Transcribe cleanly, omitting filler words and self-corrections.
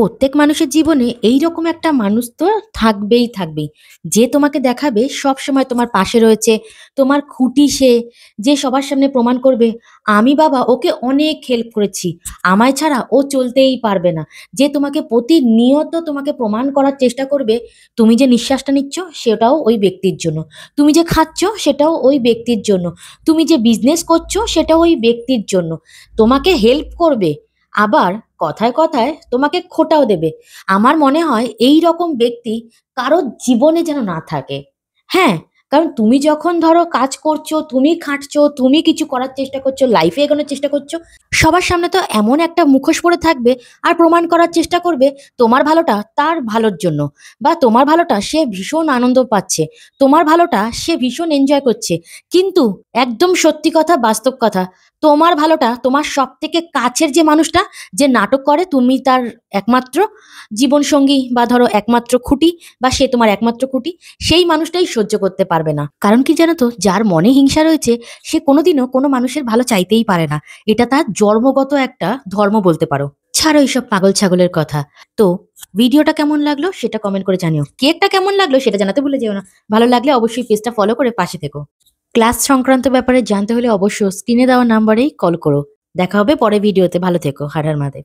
প্রত্যেক মানুষের জীবনে এইরকম একটা মানুষ তো থাকবেই, যে তোমাকে দেখাবে সবসময় তোমার পাশে রয়েছে, তোমার খুঁটি সে, যে সবার সামনে প্রমাণ করবে আমি বাবা ওকে অনেক হেল্প করেছি, আমায় ছাড়া ও চলতেই পারবে না। যে তোমাকে প্রতিনিয়ত তোমাকে প্রমাণ করার চেষ্টা করবে তুমি যে নিঃশ্বাসটা নিচ্ছ সেটাও ওই ব্যক্তির জন্য, তুমি যে খাচ্ছ সেটাও ওই ব্যক্তির জন্য, তুমি যে বিজনেস করছো সেটাও ওই ব্যক্তির জন্য। তোমাকে হেল্প করবে, আবার কথায় কথায় তোমাকে খোঁটাও দেবে। আমার মনে হয় এই রকম ব্যক্তি কারোর জীবনে যেন না থাকে। হ্যাঁ, কারণ তুমি যখন ধরো কাজ করছো, তুমি খাটছো, তুমি কিছু করার চেষ্টা করছো, লাইফে এগোনোর চেষ্টা করছো, সবার সামনে তো এমন একটা মুখোশ পরে থাকবে আর প্রমাণ করার চেষ্টা করবে তোমার ভালোটা তার ভালোর জন্য, বা তোমার ভালোটা সে ভীষণ আনন্দ পাচ্ছে, তোমার ভালোটা সে ভীষণ এনজয় করছে। কিন্তু একদম সত্যি কথা, বাস্তব কথা, তোমার ভালোটা তোমার সব থেকে কাছের যে মানুষটা, যে নাটক করে তুমি তার একমাত্র জীবন সঙ্গী বা ধরো একমাত্র খুঁটি, বা সে তোমার একমাত্র খুঁটি, সেই মানুষটাই সহ্য করতে পারবে না। কারণ কি জানো তো, যার মনে হিংসা রয়েছে সে কোনোদিনও কোনো মানুষের ভালো চাইতেই পারে না। এটা তার জন্মগত একটা ধর্ম বলতে পারো। ছাড়ো এইসব পাগল ছাগলের কথা। তো ভিডিওটা কেমন লাগলো সেটা কমেন্ট করে জানিও, কেকটা কেমন লাগলো সেটা জানাতে ভুলে যেও না। ভালো লাগলে অবশ্যই পেজটা ফলো করে পাশে থেকো। ক্লাস সংক্রান্ত ব্যাপারে জানতে হলে অবশ্যই স্ক্রিনে দেওয়া নাম্বারেই কল করো। দেখা হবে পরে ভিডিওতে। ভালো থেকো। হার হার মাদেব।